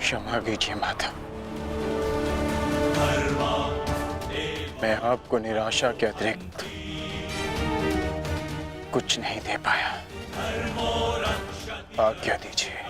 क्षमा कीजिए माता, मैं आपको निराशा के अतिरिक्त कुछ नहीं दे पाया। आज्ञा दीजिए।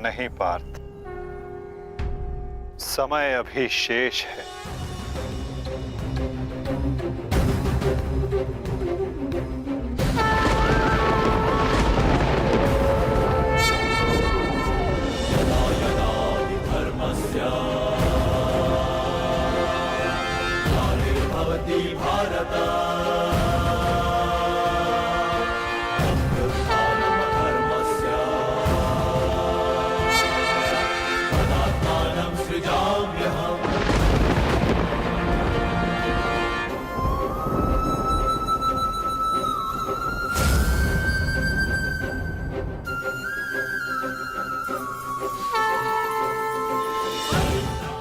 नहीं पार्थ, समय अभी शेष है।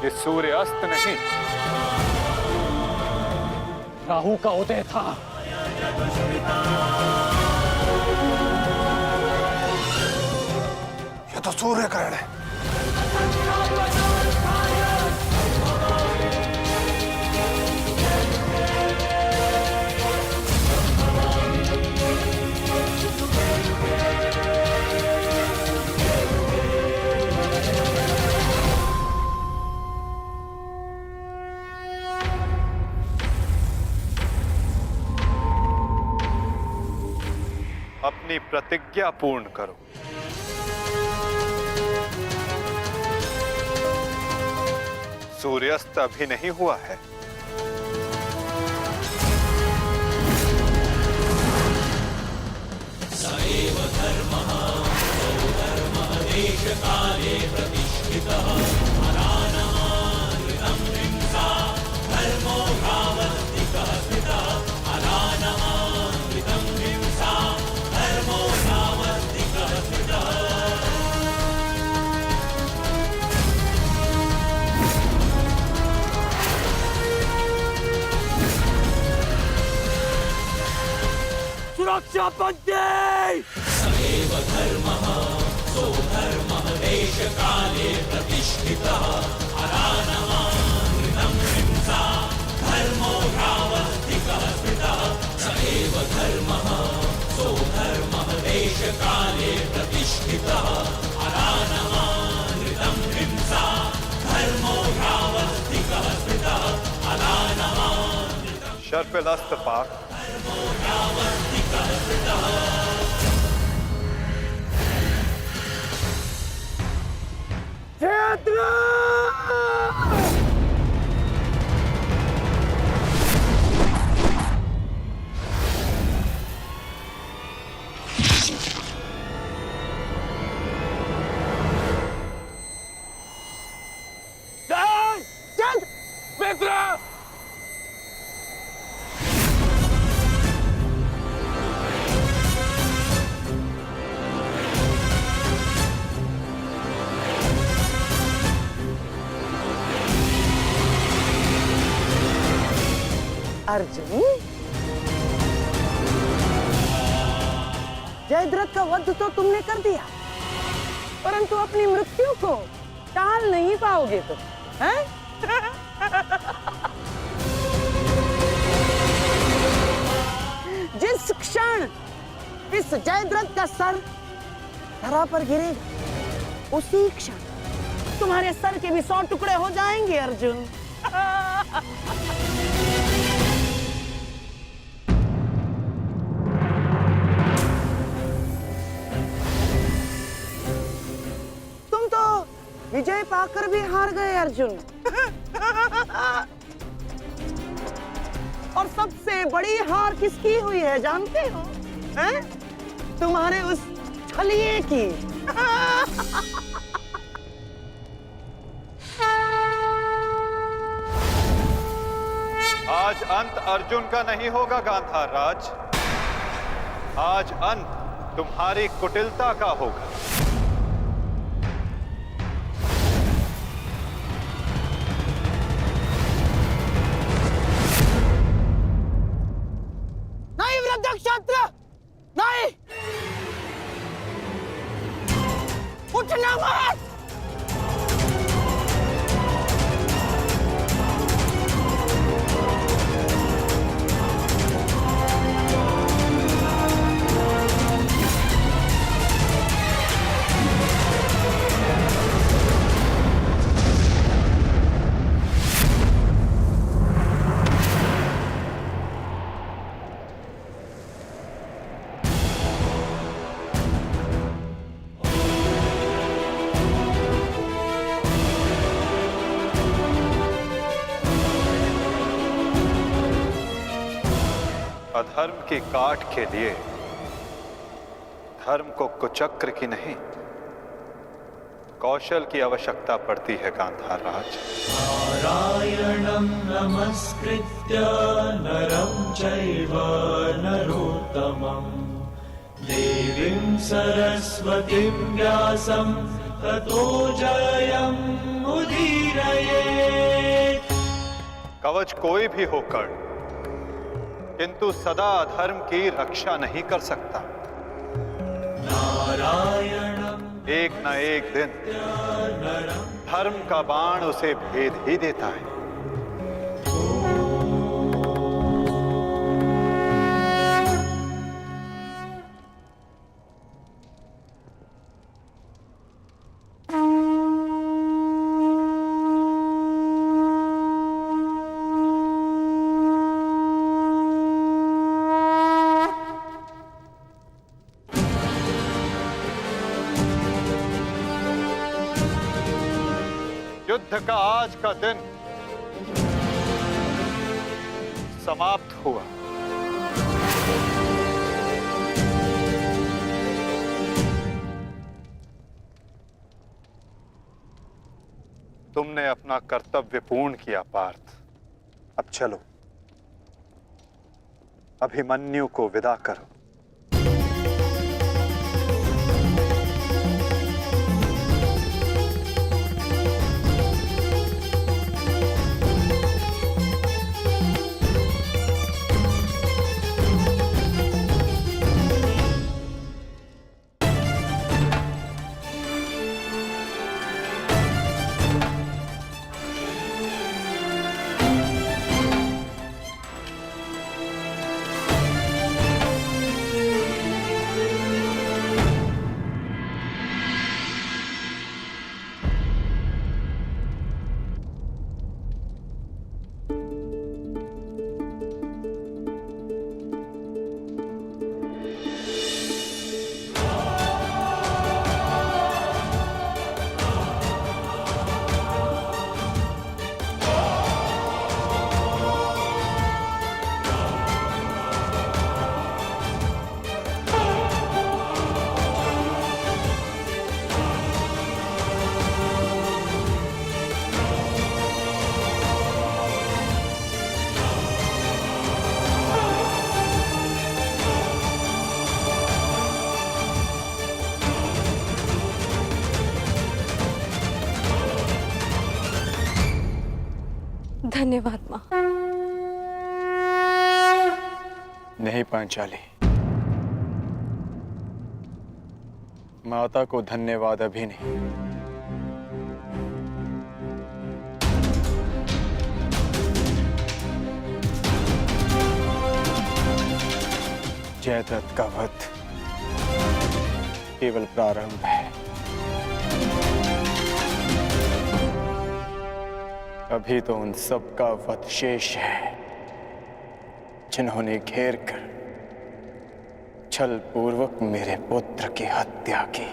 ये सूर्यास्त नहीं, राहु का उदय था। ये तो सूर्य ग्रहण है। अपनी प्रतिज्ञा पूर्ण करो। सूर्यास्त अभी नहीं हुआ है। सएव धर्मः सौधर्मः देशकाले प्रतिष्ठितः अनानमानृतं हिंसा धर्मो यावत्तिकः स्थितः अनानमानृतं हिंसा धर्मो यावत्तिकः स्थितः। सुरक्षा पंथी! सएव धर्मः सौधर्मः देशकाले प्रतिष्ठितः अनानमानृतं हिंसा धर्मो यावत्तिकः स्थितः। सएव धर्मः सौधर्मः देशकाले प्रतिष्ठितः अनानमानृतं हिंसा धर्मो यावत्तिकः स्थितः अनानमानृतं शर्पिलस्त पाक। अर्जुन, जयद्रथ का वध तो तुमने कर दिया, परंतु अपनी मृत्यु को टाल नहीं पाओगे तुम, हैं? जिस क्षण इस जयद्रथ का सर धरा पर गिरेगा, उसी क्षण तुम्हारे सर के भी 100 टुकड़े हो जाएंगे अर्जुन। विजय पाकर भी हार गए अर्जुन। और सबसे बड़ी हार किसकी हुई है जानते हो? हैं? तुम्हारे उस छलिए की। आज अंत अर्जुन का नहीं होगा गांधार राज। आज अंत तुम्हारी कुटिलता का होगा। नहीं वृद्धक्षत्र, नहीं, उठना मत। अधर्म की काट के लिए धर्म को कुचक्र की नहीं, कौशल की आवश्यकता पड़ती है गांधार राज। नारायणं नमस्कृत्य नरं चैव नरोत्तमं देवीं सरस्वतीं व्यासं ततो जयम् उदीरयेत्। कवच कोई भी होकर किंतु सदा अधर्म की रक्षा नहीं कर सकता। नारायणं एक न एक दिन धर्म का बाण उसे भेद ही देता है। युद्ध का आज का दिन समाप्त हुआ। तुमने अपना कर्तव्य पूर्ण किया पार्थ। अब चलो, अभिमन्यु को विदा करो। धन्यवाद माँ। नहीं पांचाली, माता को धन्यवाद अभी नहीं। जयद्रथ का वध केवल प्रारंभ है। अभी तो उन सब का वध शेष है जिन्होंने घेर कर छल पूर्वक मेरे पुत्र की हत्या की।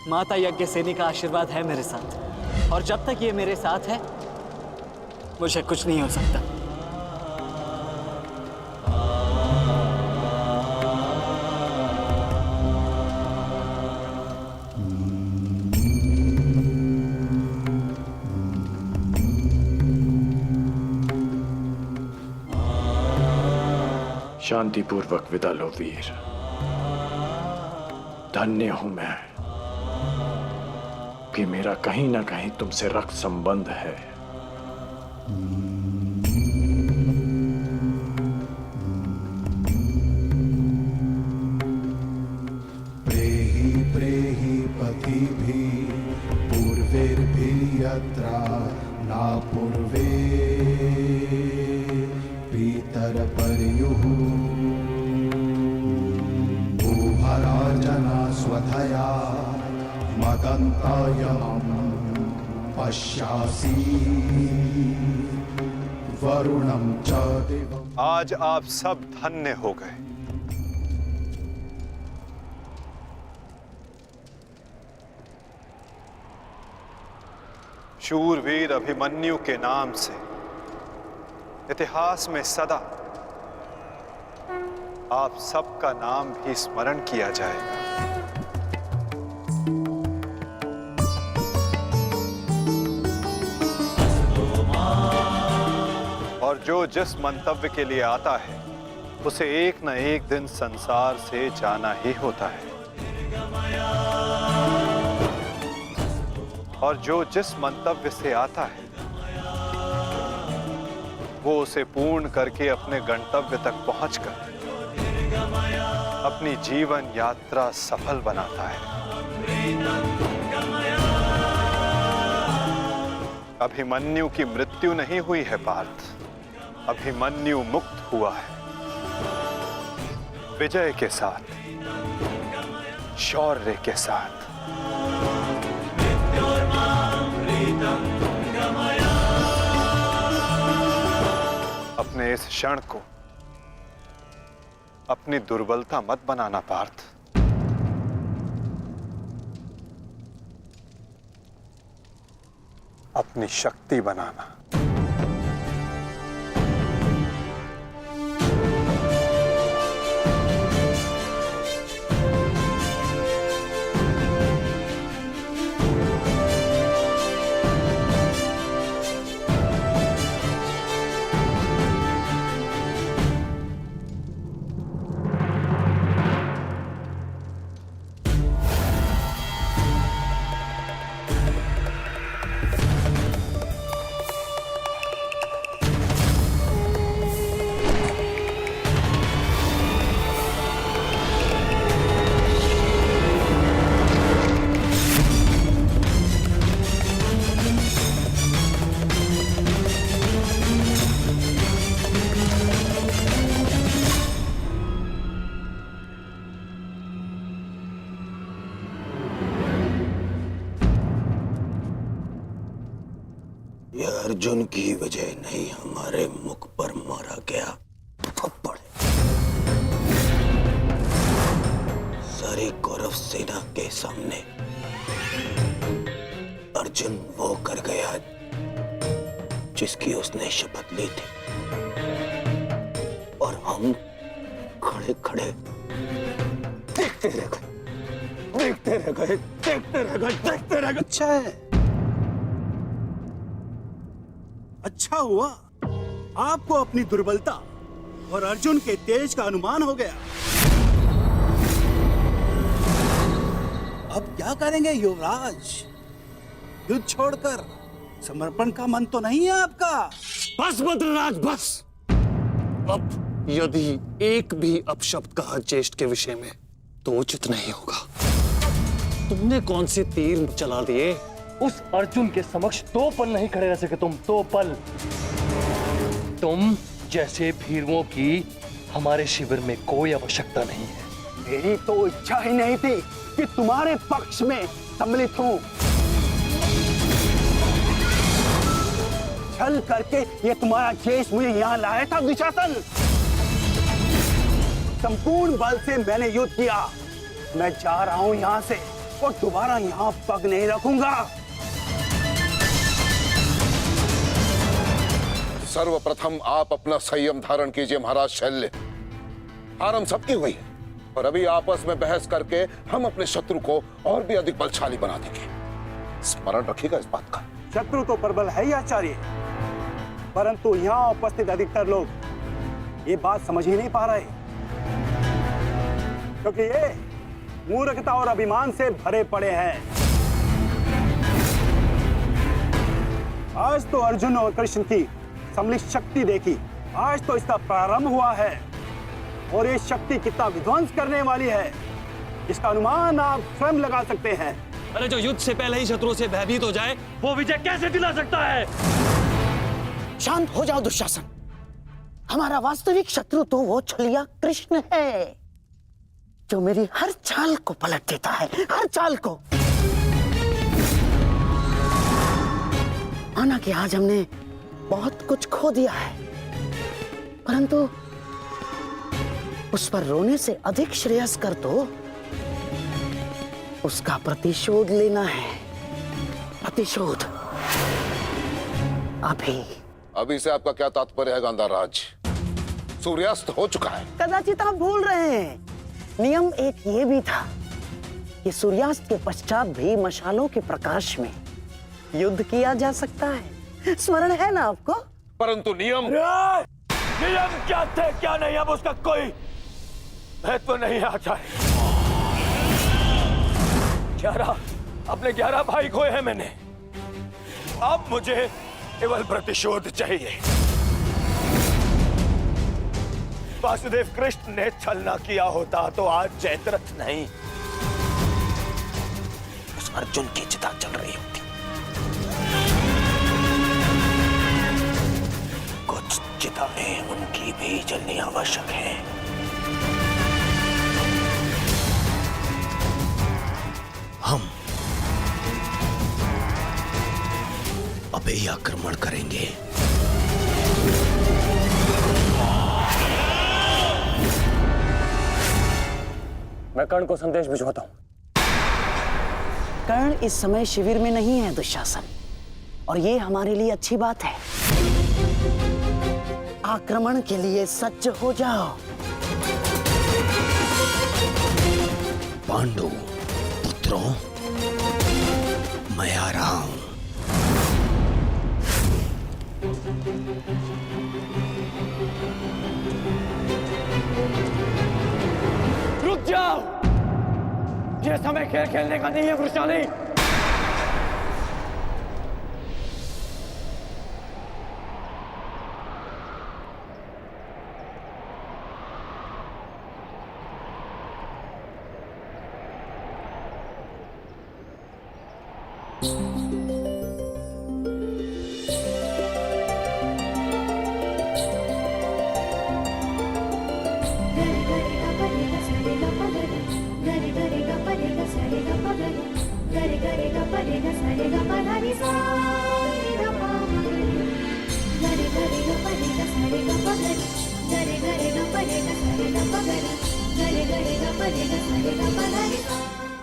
माता यज्ञसेनी का आशीर्वाद है मेरे साथ, और जब तक ये मेरे साथ है मुझे कुछ नहीं हो सकता। शांतिपूर्वक विदा लो वीर। धन्य हूं मैं कि मेरा कहीं ना कहीं तुमसे रक्त संबंध है। प्रेहि प्रेहि पतिभिः पूर्वैर्भिः यत्रा ना पूर्वे पितरपर्युः भूभराजना स्वधया मदन्तायमं पश्यासि वरुणं च दिवम्। आज आप सब धन्य हो गए। शूरवीर अभिमन्यु के नाम से इतिहास में सदा आप सबका नाम भी स्मरण किया जाएगा। और जो जिस मंतव्य के लिए आता है उसे एक न एक दिन संसार से जाना ही होता है, और जो जिस मंतव्य से आता है वो उसे पूर्ण करके अपने गंतव्य तक पहुंचकर अपनी जीवन यात्रा सफल बनाता है। अभिमन्यु की मृत्यु नहीं हुई है पार्थ, अभिमन्यु मुक्त हुआ है विजय के साथ, शौर्य के साथ। अपने इस क्षण को अपनी दुर्बलता मत बनाना पार्थ। अपनी शक्ति बनाना। अर्जुन की वजह नहीं हमारे मुख पर मारा गया थप्पड़। सारी कौरव सेना के सामने अर्जुन वो कर गया जिसकी उसने शपथ ली थी, और हम खड़े खड़े देखते रह गए, देखते रह गए, देखते रह गए, देखते रह गए। अच्छा है, अच्छा हुआ आपको अपनी दुर्बलता और अर्जुन के तेज का अनुमान हो गया। अब क्या करेंगे युवराज? युद्ध छोड़कर समर्पण का मन तो नहीं है आपका? बस बद्रराज बस। अब यदि एक भी अपशब्द कहा ज्येष्ठ के विषय में तो उचित नहीं होगा। तुमने कौन से तीर चला दिए? उस अर्जुन के समक्ष 2 पल नहीं खड़े रह सके तुम, 2 पल। तुम जैसे भीरुओं की हमारे शिविर में कोई आवश्यकता नहीं है। मेरी तो इच्छा ही नहीं थी कि तुम्हारे पक्ष में सम्मिलित हूं। छल करके ये तुम्हारा ज्येष्ठ मुझे यहाँ लाया था दुशासन। संपूर्ण बल से मैंने युद्ध किया। मैं जा रहा हूं यहाँ से, और दोबारा यहाँ पग नहीं रखूंगा। सर्वप्रथम आप अपना संयम धारण कीजिए महाराज शैल्य। हार हम सबकी हुई है और अभी आपस में बहस करके हम अपने शत्रु को और भी अधिक बलशाली बना देंगे। स्मरण रखिएगा इस बात का। शत्रु तो प्रबल है ही आचार्य, परंतु यहाँ उपस्थित अधिकतर लोग ये बात समझ ही नहीं पा रहे, क्योंकि ये मूर्खता और अभिमान से भरे पड़े हैं। आज तो अर्जुन और कृष्ण की सम्मिलित शक्ति देखी, आज तो इसका प्रारंभ हुआ है और ये शक्ति कितना विध्वंस करने वाली है इसका अनुमान आप स्वयं लगा सकते हैं। अरे जो युद्ध से पहले ही शत्रुओं से भयभीत हो जाए वो विजय कैसे दिला सकता है? शांत हो जाओ दुशासन। हमारा वास्तविक शत्रु तो वो छलिया कृष्ण है, जो मेरी हर चाल को पलट देता है, हर चाल को। माना कि आज हमने बहुत कुछ खो दिया है, परंतु उस पर रोने से अधिक श्रेयस्कर तो उसका प्रतिशोध लेना है। प्रतिशोध अभी से आपका क्या तात्पर्य है गांधार राज? सूर्यास्त हो चुका है। कदाचित आप भूल रहे हैं, नियम एक ये भी था कि सूर्यास्त के पश्चात भी मशालों के प्रकाश में युद्ध किया जा सकता है। स्मरण है ना आपको? परंतु नियम क्या थे क्या नहीं, अब उसका कोई महत्व नहीं है आचार्य। 11 भाई खोए हैं मैंने, अब मुझे केवल प्रतिशोध चाहिए। वासुदेव कृष्ण ने छल न किया होता तो आज जयद्रथ नहीं, उस अर्जुन की चिता चल रही होती। कुछ चिताएं उनकी भी जलनी आवश्यक है। हम अभी आक्रमण करेंगे। मैं कर्ण को संदेश भिजवाता हूं। कर्ण इस समय शिविर में नहीं है दुशासन, और ये हमारे लिए अच्छी बात है। आक्रमण के लिए सज्ज हो जाओ। पांडु पुत्रों, मैं आ रहा हूं। रुक जाओ, यह समय खेल खेलने का नहीं है वृषाली।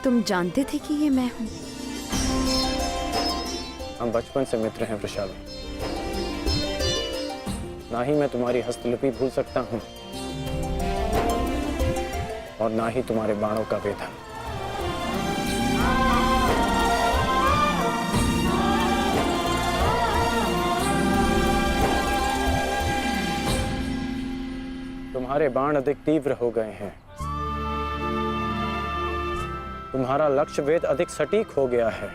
तुम जानते थे कि ये मैं हूँ? हम बचपन से मित्र हैं वृषाली। ना ही मैं तुम्हारी हस्तलिपि भूल सकता हूँ और ना ही तुम्हारे बाणों का वेधन। तुम्हारे बाण अधिक तीव्र हो गए हैं, तुम्हारा लक्ष्य वेद अधिक सटीक हो गया है,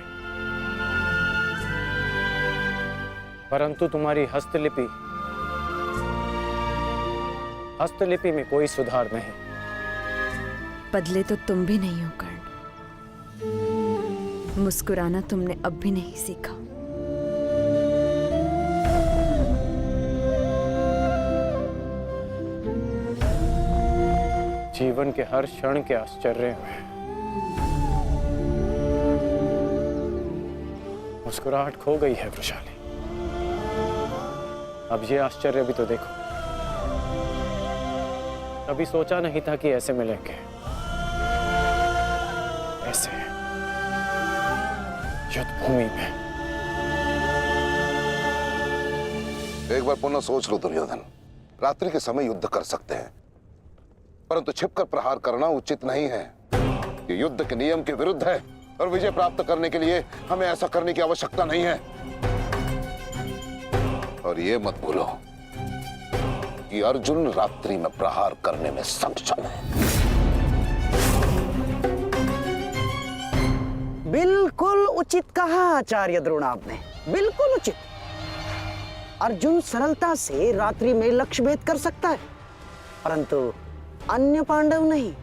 परंतु तुम्हारी हस्तलिपि में कोई सुधार नहीं। बदले तो तुम भी नहीं हो कर्ण। मुस्कुराना तुमने अब भी नहीं सीखा। जीवन के हर क्षण के आश्चर्य में मुस्कुराहट खो गई है वृषाली। अब ये आश्चर्य भी तो देखो। कभी सोचा नहीं था कि ऐसे मिलेंगे, ऐसे युद्ध भूमि में। एक बार पुनः सोच लो दुर्योधन, रात्रि के समय युद्ध कर सकते हैं, परंतु छिपकर प्रहार करना उचित नहीं है। ये युद्ध के नियम के विरुद्ध है और विजय प्राप्त करने के लिए हमें ऐसा करने की आवश्यकता नहीं है। और ये मत भूलो कि अर्जुन रात्रि में प्रहार करने में सक्षम है। बिल्कुल उचित कहा आचार्य द्रोण आपने, बिल्कुल उचित। अर्जुन सरलता से रात्रि में लक्ष्य भेद कर सकता है, परंतु अन्य पांडव नहीं।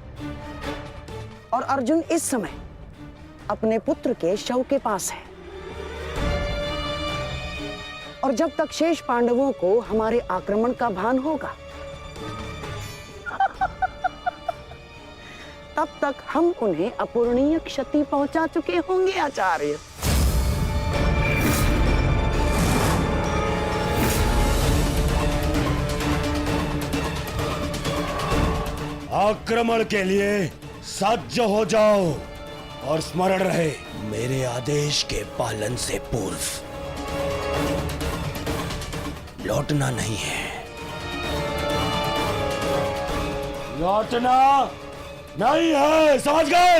और अर्जुन इस समय अपने पुत्र के शव के पास है, और जब तक शेष पांडवों को हमारे आक्रमण का भान होगा तब तक हम उन्हें अपूरणीय क्षति पहुंचा चुके होंगे आचार्य। आक्रमण के लिए सज्ज हो जाओ और स्मरण रहे मेरे आदेश के पालन से पूर्व लौटना नहीं है। लौटना नहीं है, समझ गए?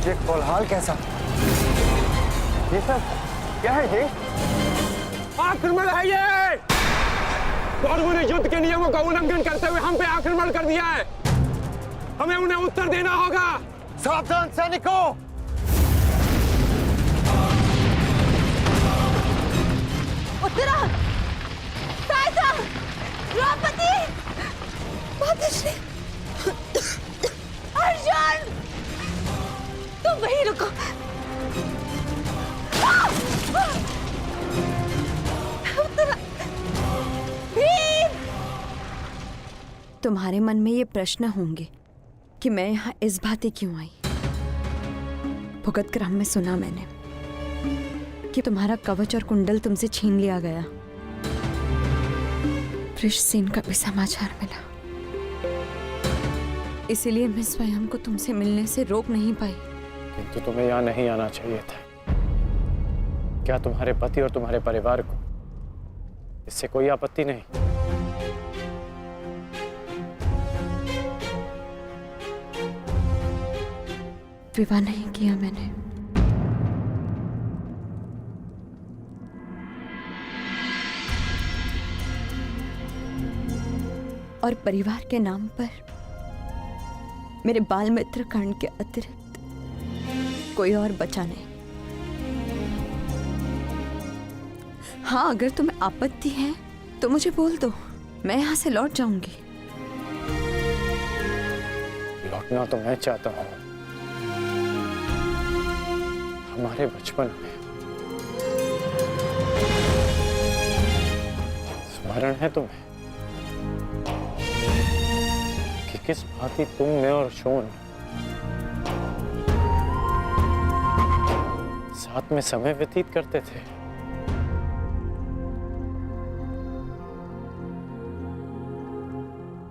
ये कोलाहल कैसा? ये सब क्या है? ये आक्रमण है ये। कौरवों ने युद्ध के नियमों का उल्लंघन करते हुए हम पे आक्रमण कर दिया है। हमें उन्हें उत्तर देना होगा। सावधान सैनिकों! उत्तरा, सहायता, द्रौपदी, मातश्री, अर्जुन, तुम वहीं रुको। उत्तरा, भीम! तुम्हारे मन में ये प्रश्न होंगे कि मैं यहाँ इस भांति क्यों आई। भुगत क्रम में सुना मैंने कि तुम्हारा कवच और कुंडल तुमसे छीन लिया गया। वृषसेन का भी समाचार मिला, इसीलिए मैं स्वयं को तुमसे मिलने से रोक नहीं पाई। किंतु तुम्हें यहाँ नहीं आना चाहिए था। क्या तुम्हारे पति और तुम्हारे परिवार को इससे कोई आपत्ति नहीं? विवाह नहीं किया मैंने। और परिवार के नाम पर मेरे बाल मित्र कर्ण के अतिरिक्त कोई और बचा नहीं। हाँ, अगर तुम्हें आपत्ति है तो मुझे बोल दो, मैं यहाँ से लौट जाऊंगी। लौटना तो मैं चाहता हूँ। हमारे बचपन में स्मरण है तुम्हें कि किस भांति तुम, मैं और शोन साथ में समय व्यतीत करते थे।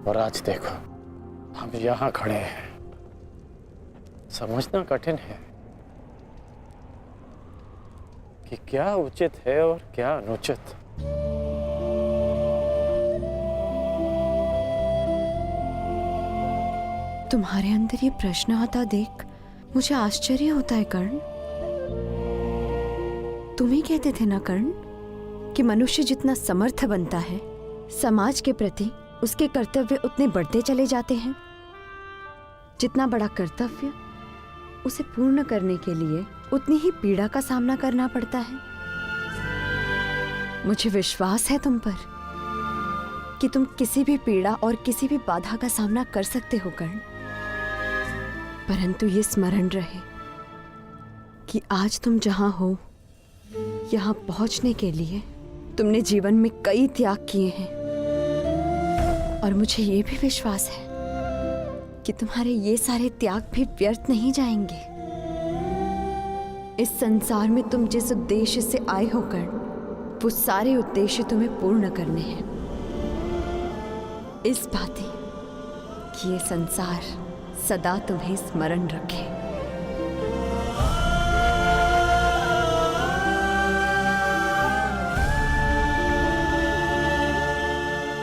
और आज देखो, हम यहाँ खड़े हैं। समझना कठिन है कि क्या उचित है और क्या अनुचित। तुम्हारे अंदर ये प्रश्न आता देख मुझे आश्चर्य होता है कर्ण। तुम ही कहते थे ना कर्ण कि मनुष्य जितना समर्थ बनता है, समाज के प्रति उसके कर्तव्य उतने बढ़ते चले जाते हैं। जितना बड़ा कर्तव्य, उसे पूर्ण करने के लिए उतनी ही पीड़ा का सामना करना पड़ता है। मुझे विश्वास है तुम पर कि तुम किसी भी पीड़ा और किसी भी बाधा का सामना कर सकते हो कर्ण। परंतु ये स्मरण रहे कि आज तुम जहां हो, यहां पहुंचने के लिए तुमने जीवन में कई त्याग किए हैं। और मुझे ये भी विश्वास है कि तुम्हारे ये सारे त्याग भी व्यर्थ नहीं जाएंगे। इस संसार में तुम जिस उद्देश्य से आए हो कर्ण, वो सारे उद्देश्य तुम्हें पूर्ण करने हैं। इस बातें कि ये संसार सदा तुम्हें स्मरण रखे।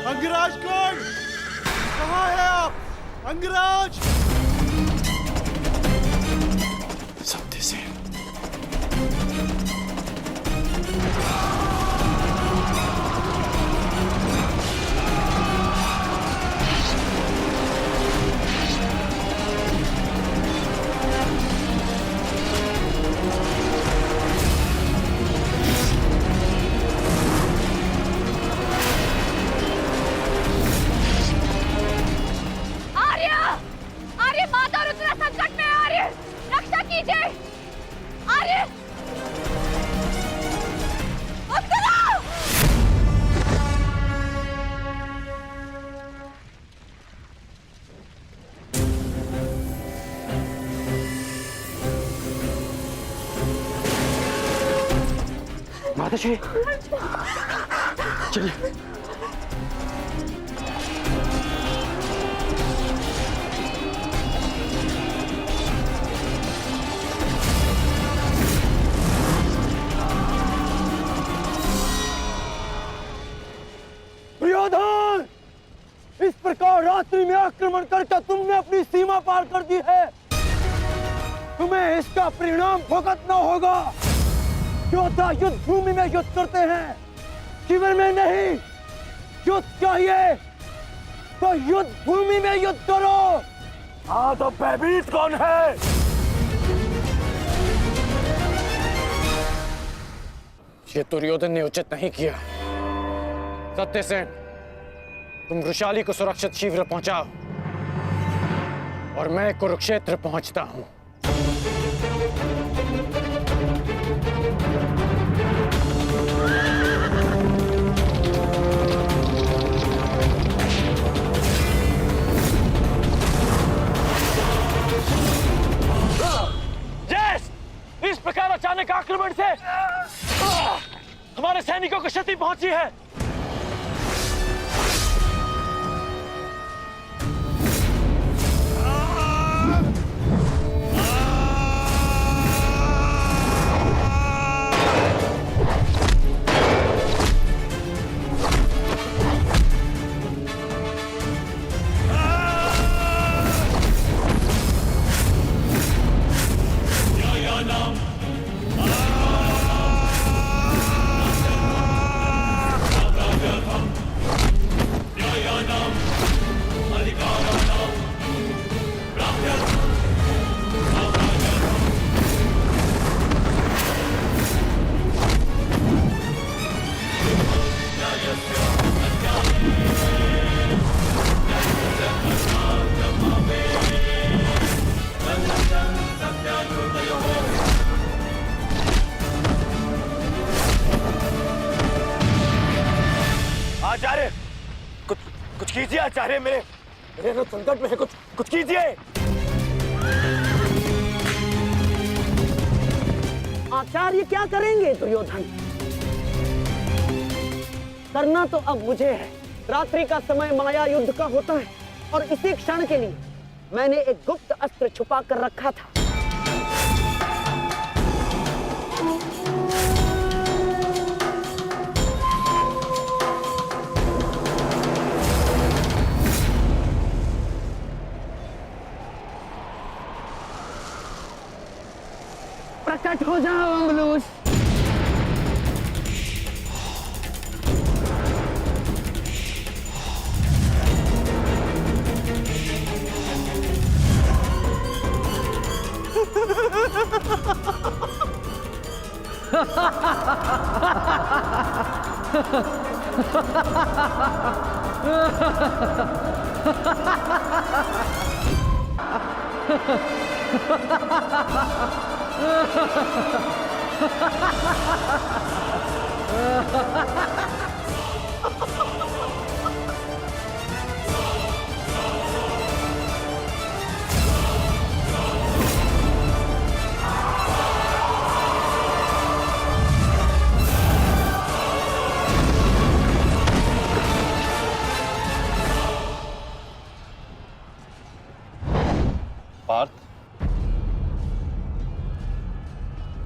अंगराज कर्ण, कहाँ है आप? अंगराज! सत्यसेन, माताश्री, चलिए। दुर्योधन, इस प्रकार रात्रि में आक्रमण करके तुमने अपनी सीमा पार कर दी है। तुम्हें इसका परिणाम भुगतना होगा। योद्धा युद्ध भूमि में युद्ध करते हैं, शिविर में नहीं। युद्ध चाहिए तो युद्ध भूमि में युद्ध करो। हाँ, तो भयभीत कौन है? ये दुर्योधन ने उचित नहीं किया। सत्यसेन, तुम वृषाली को सुरक्षित शिविर पहुंचाओ और मैं कुरुक्षेत्र पहुंचता हूं। इस प्रकार अचानक आक्रमण से हमारे सैनिकों को क्षति पहुंची है। आचार्य, कुछ कीजिए आचार्य, मेरे तो संकट में है। कुछ कीजिए। आचार्य क्या करेंगे दुर्योधन? करना तो अब मुझे है। रात्रि का समय माया युद्ध का होता है और इसी क्षण के लिए मैंने एक गुप्त अस्त्र छुपा कर रखा था। प्रकट हो जाओ अंगलूस।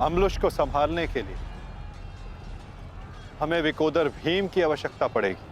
अम्लुष को संभालने के लिए हमें विकोदर भीम की आवश्यकता पड़ेगी।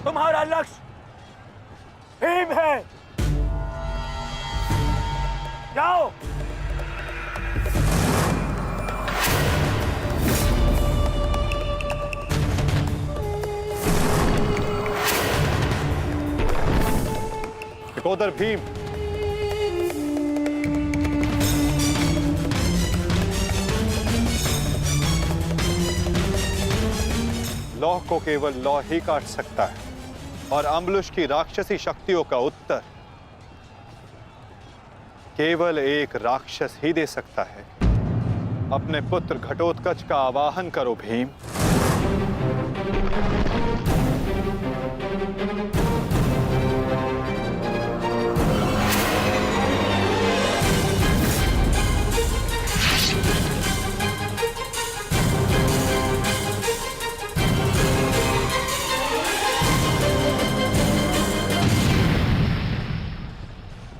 तुम्हारा लक्ष्य भीम है। जाओ। विकोदर भीम, लौह को केवल लौह ही काट सकता है और अम्लुष की राक्षसी शक्तियों का उत्तर केवल एक राक्षस ही दे सकता है। अपने पुत्र घटोत्कच का आवाहन करो भीम।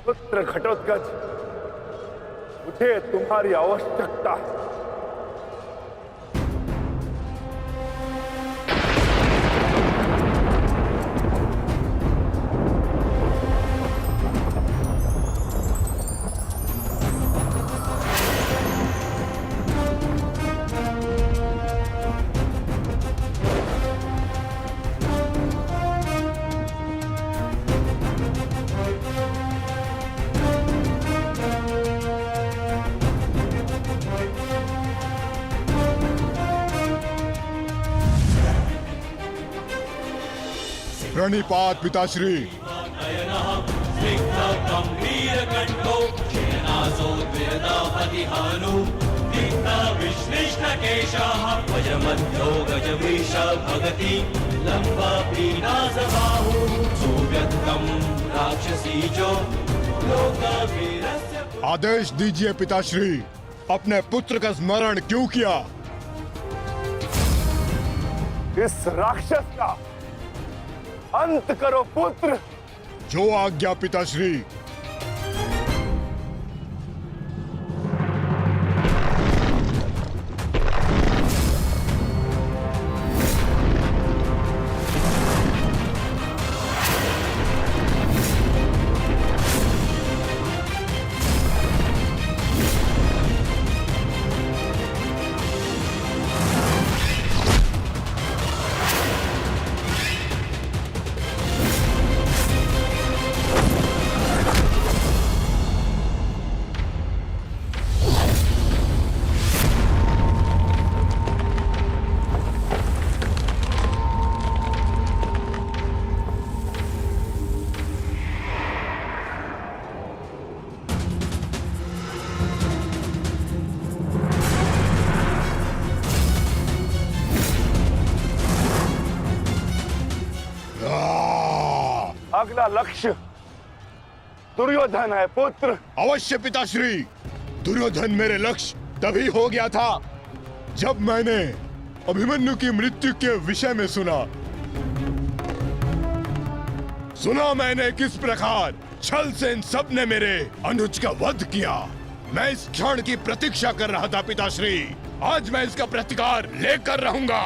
पुत्र घटोत्कच, मुझे तुम्हारी आवश्यकता है। प्रणिपात पिताश्री। आदेश दीजिए पिताश्री, अपने पुत्र का स्मरण क्यों किया? इस राक्षस का अंत करो पुत्र। जो आज्ञा पिताश्री। अगला लक्ष्य दुर्योधन है पुत्र। अवश्य पिताश्री, दुर्योधन मेरे लक्ष्य तभी हो गया था जब मैंने अभिमन्यु की मृत्यु के विषय में सुना मैंने किस प्रकार छल से इन सब ने मेरे अनुज का वध किया। मैं इस क्षण की प्रतीक्षा कर रहा था पिताश्री। आज मैं इसका प्रतिकार लेकर रहूंगा।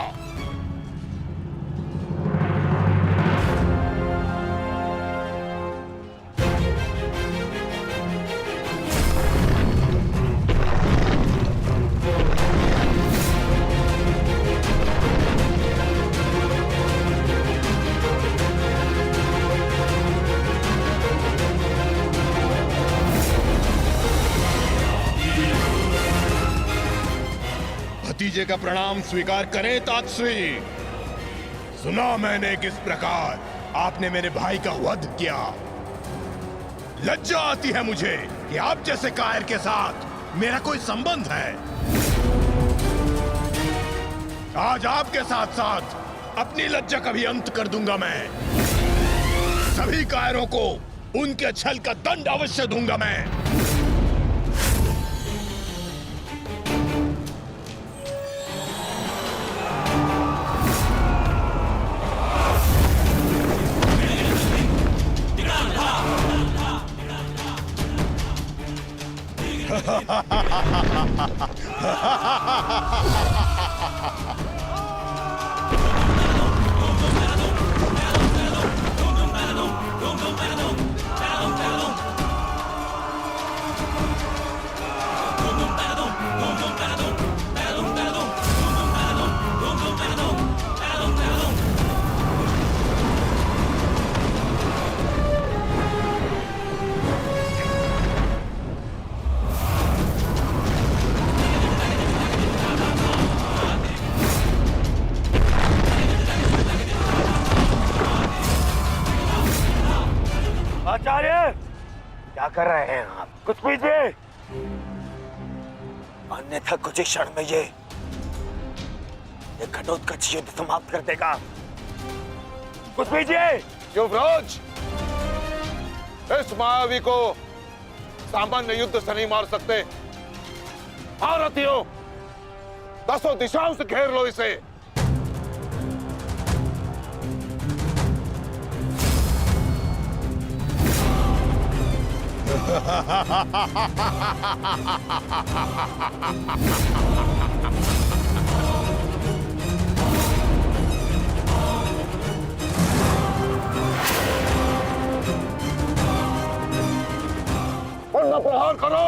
भतीजे का प्रणाम स्वीकार करें तातश्री। सुना मैंने किस प्रकार आपने मेरे भाई का वध किया। लज्जा आती है मुझे कि आप जैसे कायर के साथ मेरा कोई संबंध है। आज आपके साथ साथ अपनी लज्जा का भी अंत कर दूंगा मैं। सभी कायरों को उनके छल का दंड अवश्य दूंगा मैं। आचार्य, क्या कर रहे हैं आप? कुछ पीजिए, अन्यथा कुछ ही क्षण में ये घटोत्कच युद्ध समाप्त कर देगा। कुछ पीजिए। युवराज, इस मायावी को सामान्य युद्ध से नहीं मार सकते। भारतीयों, 10 दिशाओं से घेर लो इसे। उनका प्रहार करो।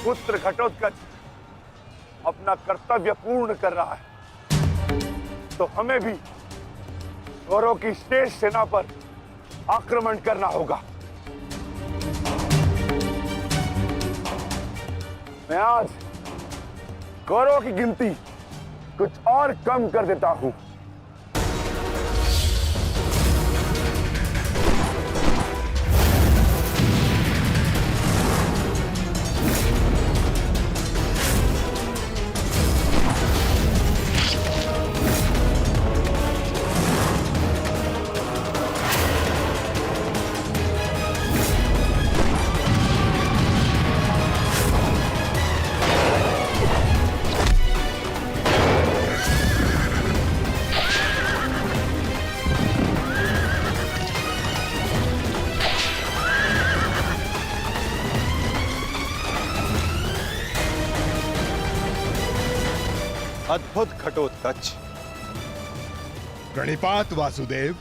पुत्र घटोत्कच अपना कर्तव्य पूर्ण कर रहा है, तो हमें भी कौरवों की शेष सेना पर आक्रमण करना होगा। मैं आज कौरवों की गिनती कुछ और कम कर देता हूं। अद्भुत घटोत्कच। प्रणिपात वासुदेव।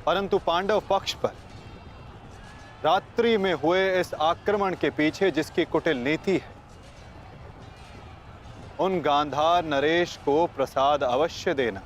परंतु पांडव पक्ष पर रात्रि में हुए इस आक्रमण के पीछे जिसकी कुटिल नीति है, उन गांधार नरेश को प्रसाद अवश्य देना।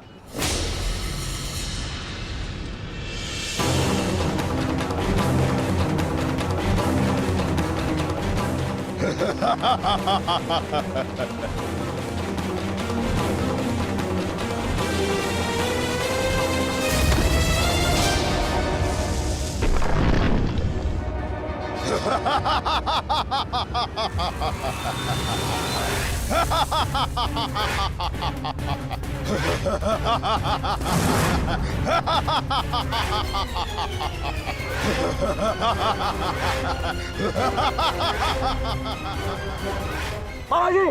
महाराज जी,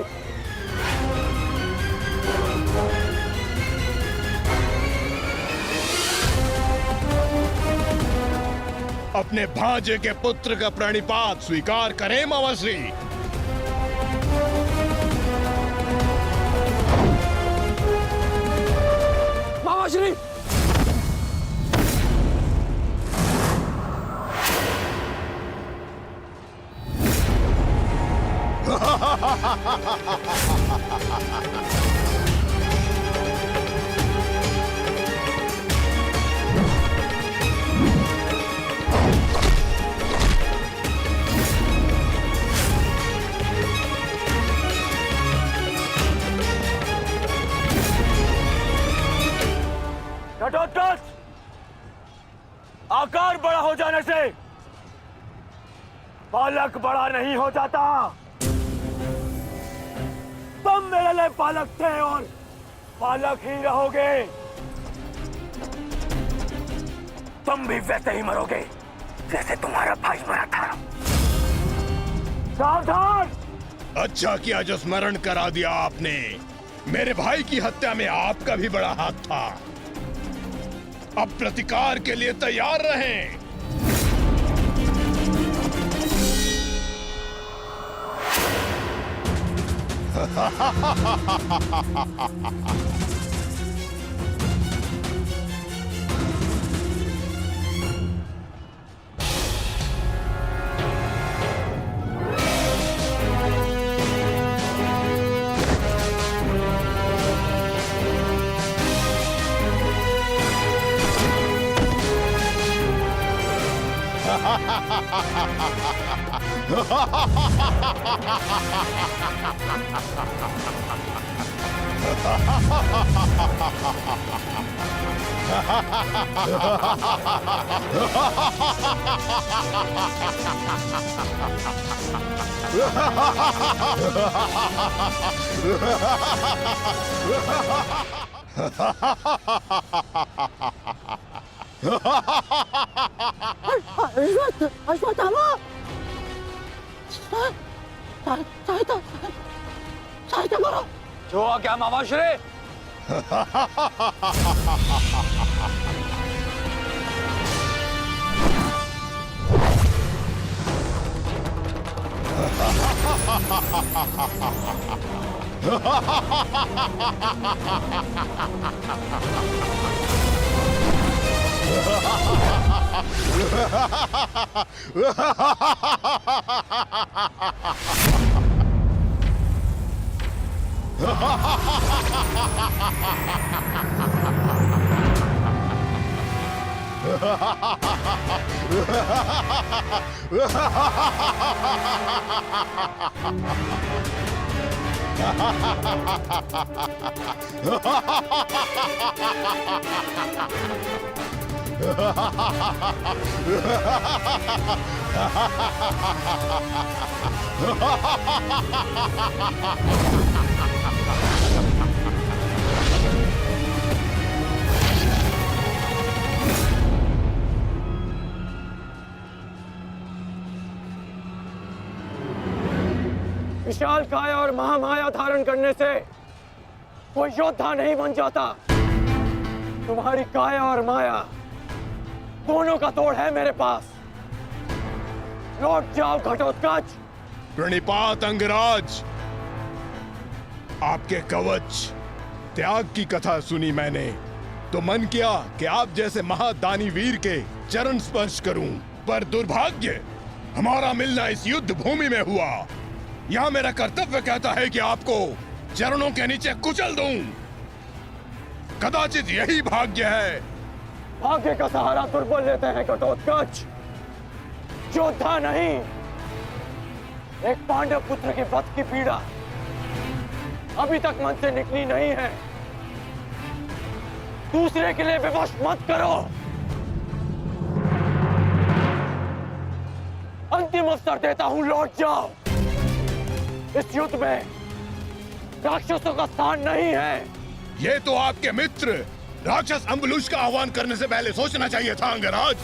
अपने भांजे के पुत्र का प्रणिपात स्वीकार करें मामाश्री। मामाश्री, घटोत्कच, आकार बड़ा हो जाने से बालक बड़ा नहीं हो जाता। तुम मेरे लिए बालक थे और बालक ही रहोगे। तुम भी वैसे ही मरोगे जैसे तुम्हारा भाई मरा था। सावधान! अच्छा किया जो स्मरण करा दिया आपने। मेरे भाई की हत्या में आपका भी बड़ा हाथ था। अब प्रतिकार के लिए तैयार रहें। अश्वत्थामा! सहायता करो। जो आ क्या मामाश्री? विशाल काया और महामाया धारण करने से कोई योद्धा नहीं बन जाता। तुम्हारी काया और माया दोनों का तोड़ है मेरे पास। लौट जाओ घटोत्कच। प्रणिपात अंगराज। आपके कवच त्याग की कथा सुनी मैंने तो मन किया कि आप जैसे महादानी वीर के चरण स्पर्श करूं, पर दुर्भाग्य हमारा मिलना इस युद्ध भूमि में हुआ। यहाँ मेरा कर्तव्य कहता है कि आपको चरणों के नीचे कुचल दूं। कदाचित यही भाग्य है। भाग्य का सहारा दुर्बल लेते हैं घटोत्कच, योद्धा नहीं। एक पांडव पुत्र के वध की पीड़ा अभी तक मन से निकली नहीं है। दूसरे के लिए विवश मत करो। अंतिम अवसर देता हूं, लौट जाओ। इस युद्ध में राक्षसों का स्थान नहीं है। ये तो आपके मित्र राक्षस अम्बुलुष का आह्वान करने से पहले सोचना चाहिए था अंगराज।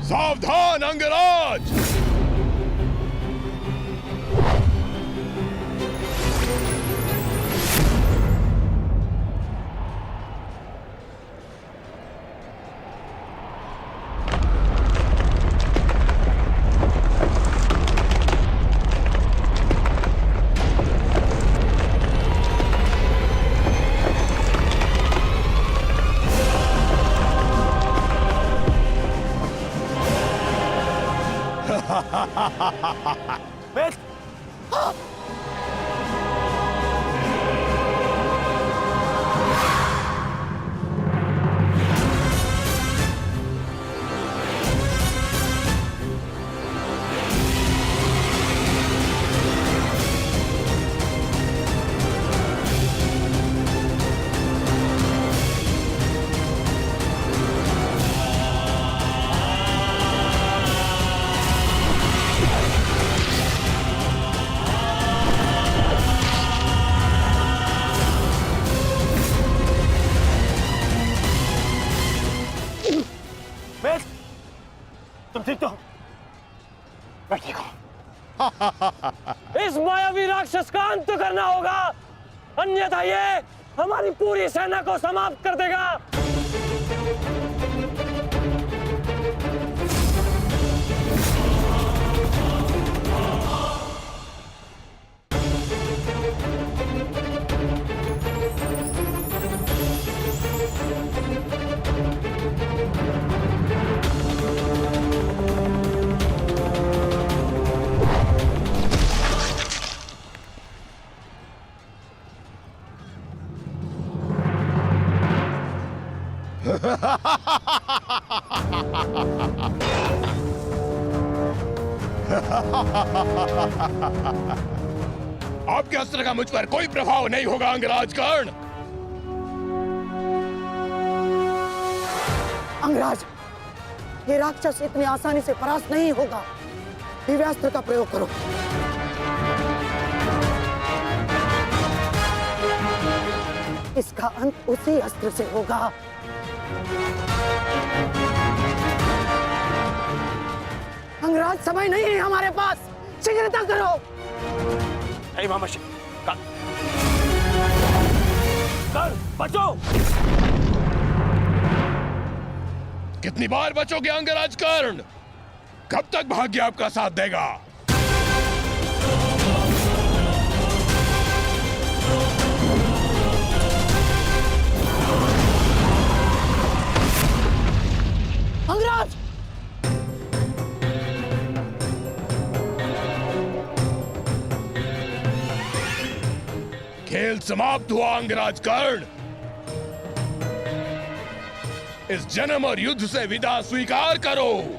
सावधान अंगराज। बेस तुम ठीक तो हो? मैं ठीक हूं। इस मायावी राक्षस का अंत करना होगा, अन्यथा ये हमारी पूरी सेना को समाप्त कर देगा। आपके अस्त्र का मुझ पर कोई प्रभाव नहीं होगा अंगराज कर्ण। अंगराज, ये राक्षस इतनी आसानी से परास्त नहीं होगा। दिव्यास्त्र का प्रयोग करो। इसका अंत उसी अस्त्र से होगा। अंगराज, समय नहीं है हमारे पास, शीघ्रता करो। बचो। कितनी बार बचोगे अंगराज कर्ण? कब तक भाग्य आपका साथ देगा? अंगराज, खेल समाप्त हुआ अंगराज कर्ण। इस जन्म और युद्ध से विदा स्वीकार करो।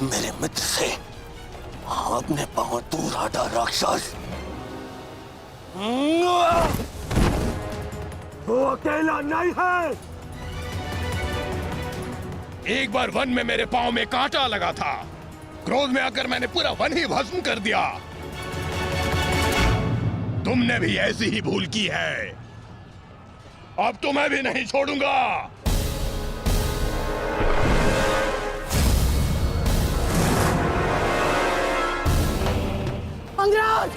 मेरे मित्र से अपने पांव दूर हटा राक्षस। वो अकेला नहीं है। एक बार वन में मेरे पांव में कांटा लगा था। क्रोध में आकर मैंने पूरा वन ही भस्म कर दिया। तुमने भी ऐसी ही भूल की है। अब तो मैं भी नहीं छोड़ूंगा। अंगराज,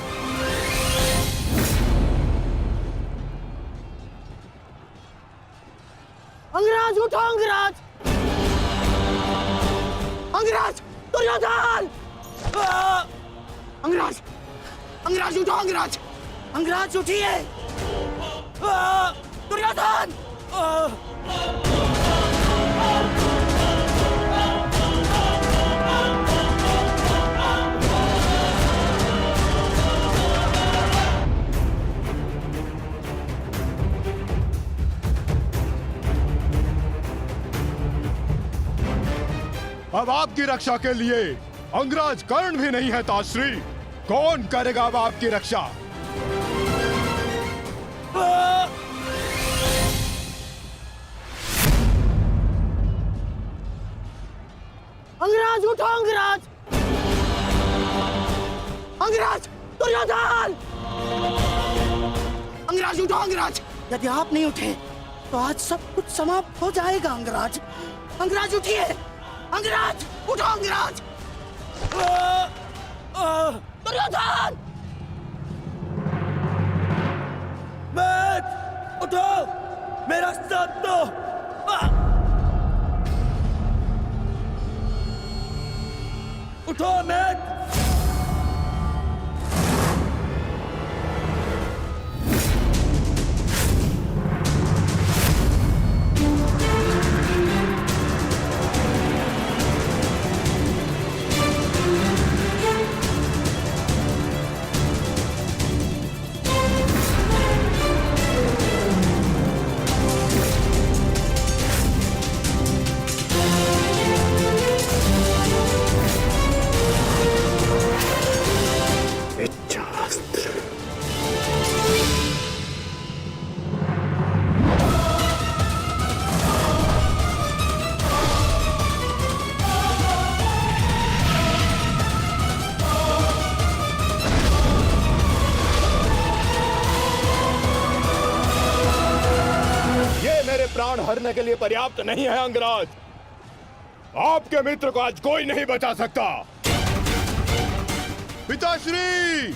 अंगराज उठो। अंगराज, अंगराज, दुर्योधन। अंगराज, अंगराज उठो। अंगराज, अंगराज उठिए। दुर्योधन। अब आपकी रक्षा के लिए अंगराज कर्ण भी नहीं है ताश्री। कौन करेगा अब आपकी रक्षा? अंगराज उठो। अंगराज, अंगराज, दुर्योधन। अंगराज उठो अंगराज, यदि आप नहीं उठे तो आज सब कुछ समाप्त हो जाएगा अंगराज। अंगराज उठिए, अंगराज उठो अंगराज। दुर्योधन! मैथ उठो, मेरा साथ दो। उठो मैथ। प्राण हरने के लिए पर्याप्त नहीं है अंगराज। आपके मित्र को आज कोई नहीं बचा सकता। पिताश्री,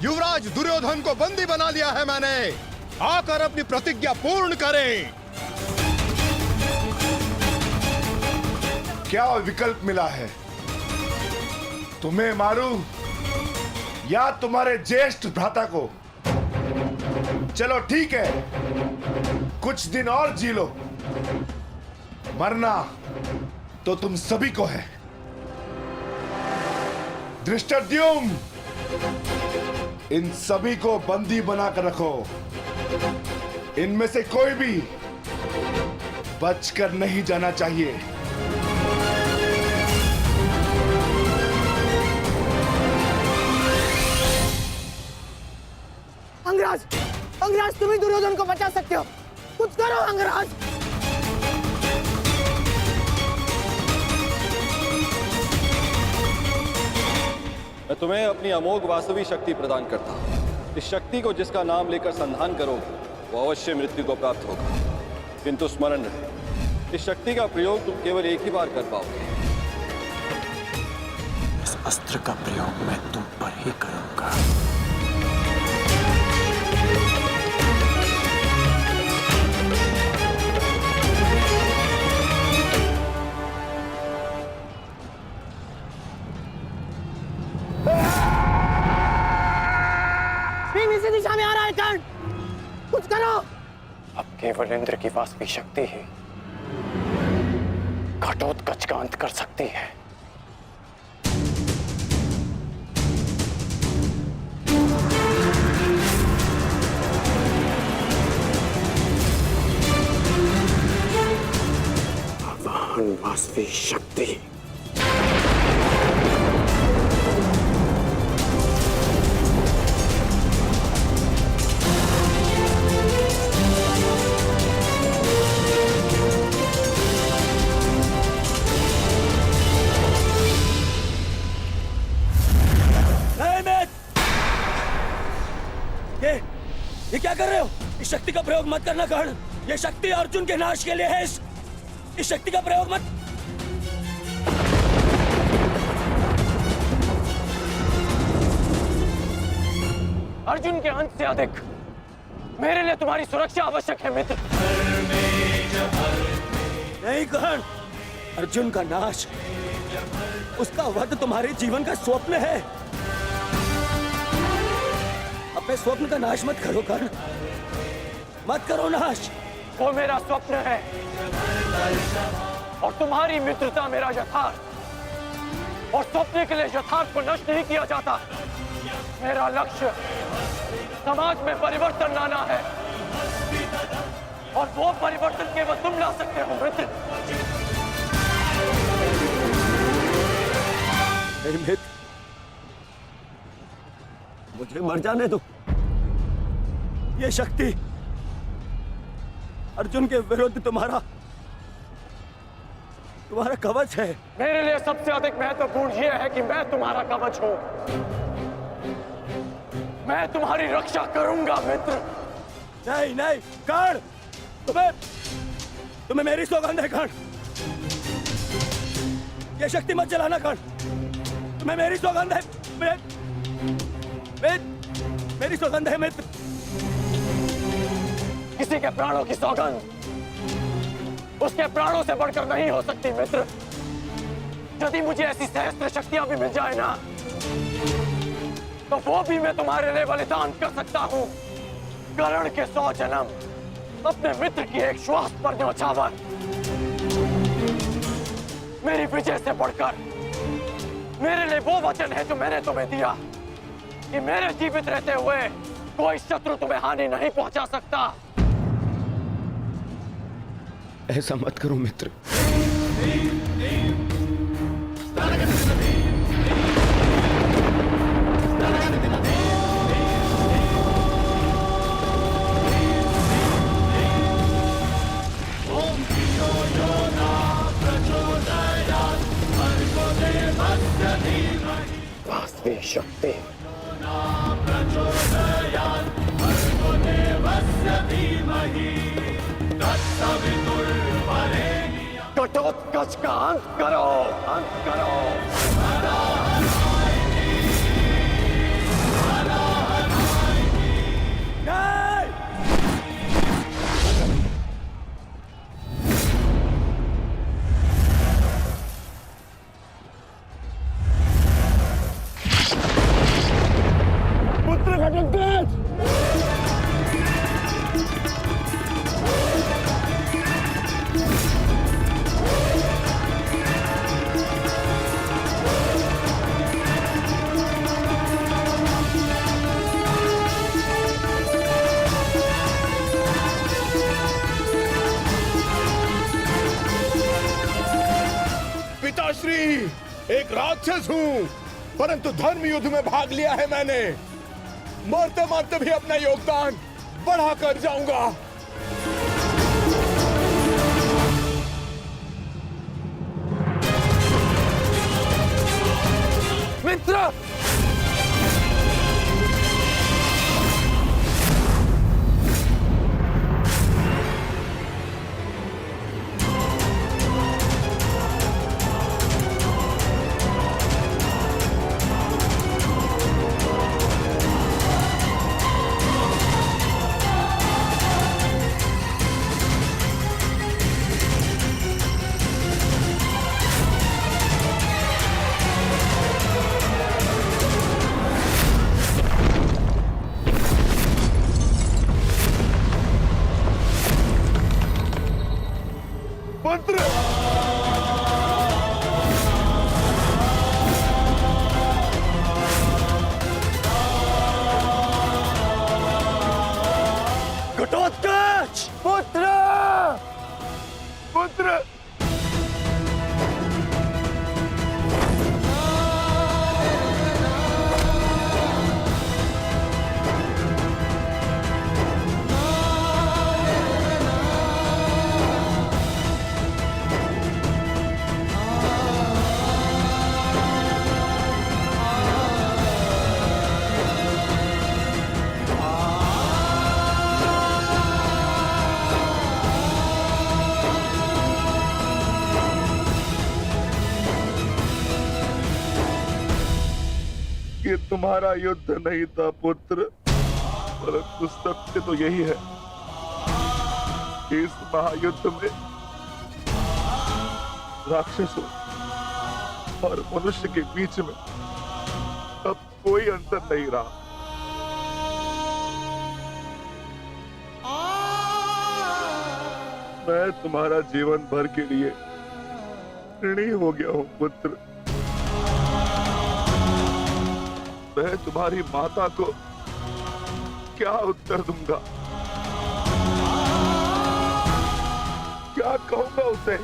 युवराज दुर्योधन को बंदी बना लिया है मैंने। आकर अपनी प्रतिज्ञा पूर्ण करें। क्या विकल्प मिला है? तुम्हें मारूं या तुम्हारे ज्येष्ठ भ्राता को? चलो ठीक है, कुछ दिन और जी लो। मरना तो तुम सभी को है। धृष्टद्युम्न, इन सभी को बंदी बनाकर रखो। इनमें से कोई भी बचकर नहीं जाना चाहिए। अंगराज, अंगराज तुम ही दुर्योधन को बचा सकते हो, कुछ करो अंगराज। मैं तुम्हें अपनी अमोघ वास्तविक शक्ति प्रदान करता हूं। इस शक्ति को जिसका नाम लेकर संधान करोगे वो अवश्य मृत्यु को प्राप्त होगा। किंतु स्मरण रहे, इस शक्ति का प्रयोग तुम केवल एक ही बार कर पाओगे। इस अस्त्र का प्रयोग मैं तुम पर ही करूंगा। इसी दिशा में आ रहा है कर्ण, कुछ करो। अब केवल इंद्र की वास्तविक शक्ति ही घटोत्कच का अंत कर सकती है। भगवान वास्तविक शक्ति। ये क्या कर रहे हो? इस शक्ति का प्रयोग मत करना कर्ण। ये शक्ति अर्जुन के नाश के लिए है। इस शक्ति का प्रयोग मत। अर्जुन के अंत से अधिक मेरे लिए तुम्हारी सुरक्षा आवश्यक है मित्र। नहीं कर्ण, अर्जुन का नाश, उसका वध तुम्हारे जीवन का स्वप्न है। अपने स्वप्न का नाश मत करो कर्ण, मत करो नाश। वो मेरा स्वप्न है और तुम्हारी मित्रता मेरा यथार्थ। और स्वप्न के लिए यथार्थ को नष्ट नहीं किया जाता। मेरा लक्ष्य समाज में परिवर्तन लाना है और वो परिवर्तन केवल तुम ला सकते हो मित्र। नहीं मित्र, मुझे मर जाने दो। ये शक्ति अर्जुन के विरुद्ध तुम्हारा कवच है। मेरे लिए सबसे अधिक महत्वपूर्ण यह है कि मैं तुम्हारा कवच हूं। मैं तुम्हारी रक्षा करूंगा मित्र। नहीं नहीं कर्ण, तुम्हें मेरी सौगंध है कर्ण। ये शक्ति मत चलाना कर्ण, तुम्हें मेरी सौगंध है। मेरी सौगंध है मित्र। किसी के प्राणों की सौगंध उसके प्राणों से बढ़कर नहीं हो सकती मित्र। यदि मुझे ऐसी सहस्त्र शक्तियां भी मिल जाए ना, तो वो भी मैं तुम्हारे लिए बलिदान कर सकता हूं। कर्ण के 100 जन्म, अपने मित्र की एक श्वास पर न्योछावर। मेरी विजय से बढ़कर मेरे लिए वो वचन है जो मैंने तुम्हें दिया कि मेरे जीवित रहते हुए कोई शत्रु तुम्हें हानि नहीं पहुंचा सकता। ऐसा मत करो मित्र। वास्तविक शक्ति घटोत्कच का अंत करो, अंत करो। पुत्र घटोत्कच, पिताश्री, एक राक्षस हूँ, परंतु धर्म युद्ध में भाग लिया है मैंने। मरते मरते भी अपना योगदान बढ़ाकर जाऊंगा। मित्र, घटोत्कच, पुत्र, पुत्र। ये तुम्हारा युद्ध नहीं था पुत्र, परंतु सत्य तो यही है। इस महायुद्ध में राक्षसों और मनुष्य के बीच में अब कोई अंतर नहीं रहा। मैं तुम्हारा जीवन भर के लिए ऋणी हो गया हूं पुत्र। मैं तुम्हारी माता को क्या उत्तर दूंगा, क्या कहूंगा उसे?